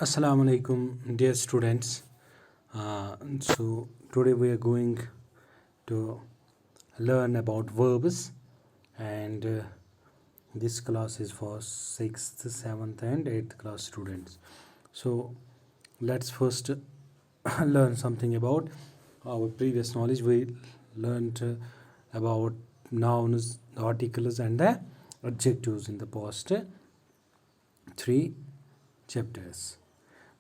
Assalamu alaikum, dear students. So today we are going to learn about verbs, and this class is for 6th, 7th, and 8th class students. So let's first learn something about our previous knowledge. We learned about nouns, the articles, and the adjectives in the past 3 chapters.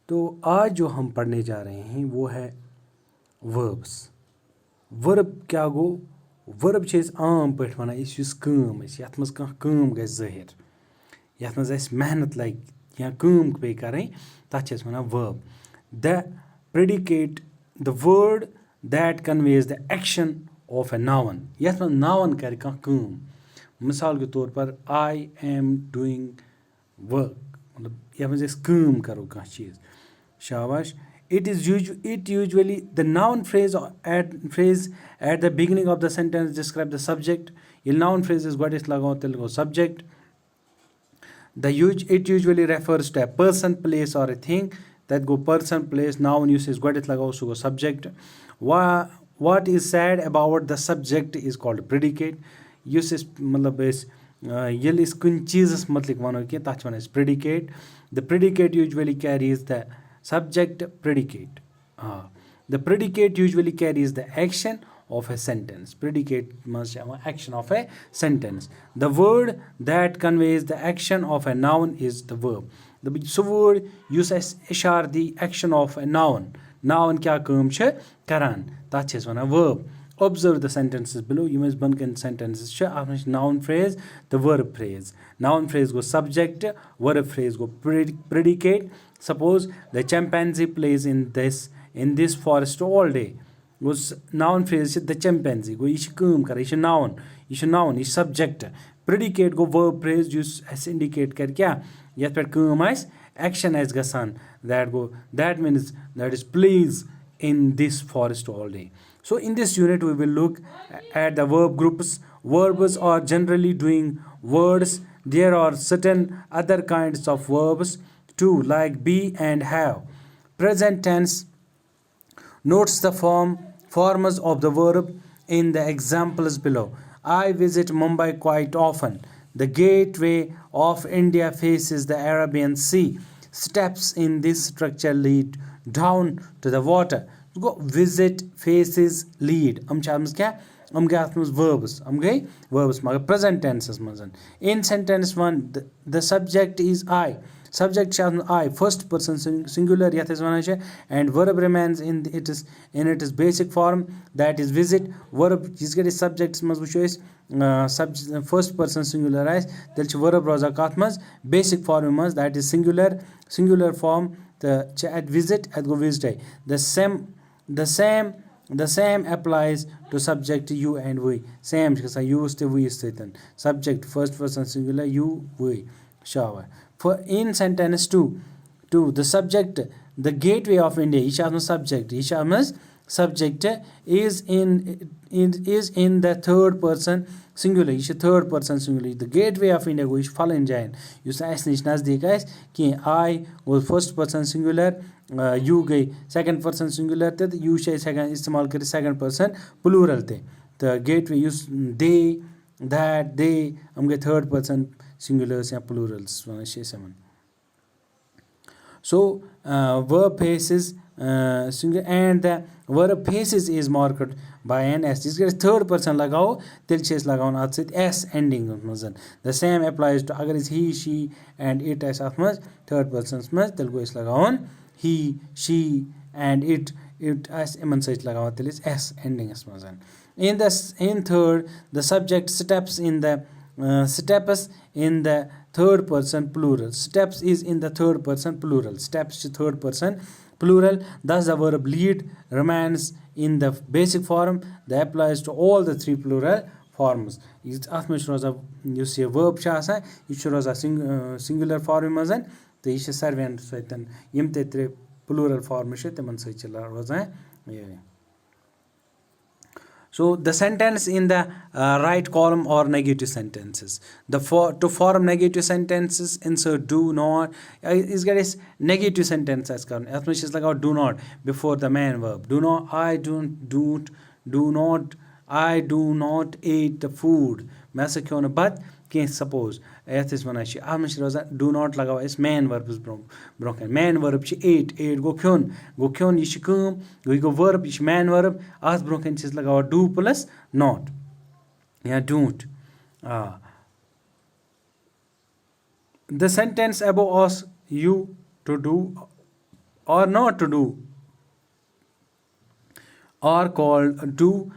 तो आज जो हम पढ़ने जा रहे हैं वो है वर्ब्स. वर्ब क्या गो? वर्ब छ आम पे वन इस काम यथ मज काम ग ज़ाहिर, यथ मज मेहनत लगे या काम पे करें, तथ वन verb. The predicate the word that conveys the action of a noun, यथ मज नाउन कर काम. मिसाल के तौर पर आई एम डूइंग वर्क, मतलब यथ मज काम करो कह चीज़. शाबाश. It usually the noun phrase at the beginning of the sentence describe the subject. ये noun phrases गॉडिस लगाओ तेल subject. It usually refers to a person, place or a thing. That go person, place, noun uses गॉडिस लगाओ सो subject. What is said about the subject is called predicate. Uses मतलब इस ये इस कुछ चीज़ मतलब वनो कि ताच one is predicate. The predicate usually carries the subject predicate. The predicate usually carries the action of a sentence. Predicate must have action of a sentence. The word that conveys the action of a noun is the verb. The word uses ishar the action of a noun. Noun kya kaam chhe karan, that is one a verb. Observe the sentences below. You must bunken sentences. Noun phrase, the verb phrase. Noun phrase go subject, verb phrase go predicate. Suppose the chimpanzee plays in this forest all day. Was noun phrase the chimpanzee go ish kaam kar, ish noun, ish subject. Predicate go verb phrase use as indicate kar kya yat per kaam as action as gasan, that means that is plays in this forest all day. So in this unit we will look at the verb groups. Verbs are generally doing words. There are certain other kinds of verbs too, like be and have. Present tense notes the forms of the verb in the examples below. I visit Mumbai quite often. The gateway of India faces the Arabian Sea. Steps in this structure lead down to the water. Go visit, faces, lead. Verbs. Verbs. Present tenses. In sentence 1, the subject is I. Subject I, first person singular, and verb remains in its basic form, that is visit. Verb is subject first person singular verb roza kath basic form that is singular form. The at visit at go visit. The same applies to subject you and we. Same used to we subject first person singular you we. Shower. For in sentence 2, the subject, the gateway of India, Ishamas subject, is in the third person singular. Third person singular. The gateway of India go fallen giant. You say guys ki I was first person singular, you gay second person singular, you say second istemal second person plural te. The gateway use they, that, they, third person singulars and plurals. So verb faces singular, and the verb faces is marked by an S. This is third person lagao, til chase lagaon at S ending. The same applies to agar is he, she, and it as third person smaz, til go is lagaon he, she, and it as iman such lagaon til is S ending as in third, the subject steps in the third person plural. Steps is in the third person plural. Steps to third person plural. Thus the verb lead remains in the basic form that applies to all the three plural forms. You see a verb chasa, it should a singular form and the isha servant saitan plural form. So the sentence in the right column or negative sentences. To form negative sentences, insert do not. Is guys negative sentence as करना. यात में चीज़ लगाओ do not before the main verb. Do not. Do not. I do not eat the food. मैं ऐसा क्यों ना but कहीं suppose. यात इस वना ची. आप में चीज़ रोज़ा do not लगाओ इस main verb इस ब्रोकन. Main verb ची eat go क्यों ये ची कम go verb ये ची main verb. आज ब्रोकन चीज़ लगाओ do plus not. या don't. The sentence above asks you to do or not to do are called do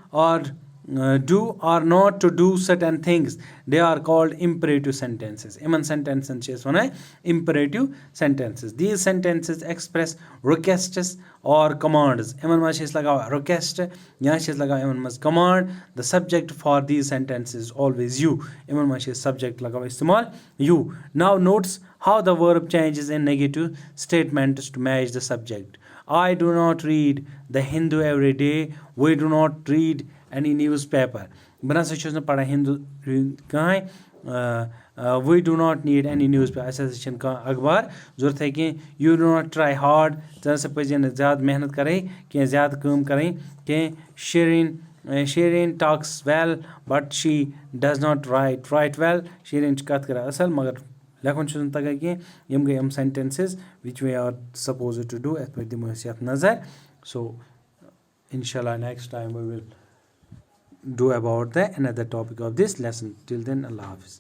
or not to do certain things. They are called imperative sentences. Iman sentences is one imperative sentences. These sentences express requests or commands. Iman mas is laga request, ya is laga iman mas command. The subject for these sentences is always you. Iman mas is subject laga istemal you. Now notes how the verb changes in negative statements to match the subject. I do not read the Hindu every day. We do not read any newspaper. Bana se chuzna pada Hindu kahay. We do not need any newspaper. Association ka akhbar जरूरत है कि you do not try hard. जहाँ से पहले ज़्यादा मेहनत करें कि ज़्यादा काम करें कि Shirin talks well but she does not write well. Shirin कत करा असल मगर लेकिन चुन तक कि यम गए sentences which we are supposed to do as per the मुहसियत नज़र. So inshallah next time we will do about the another topic of this lesson. Till then, Allah Hafiz.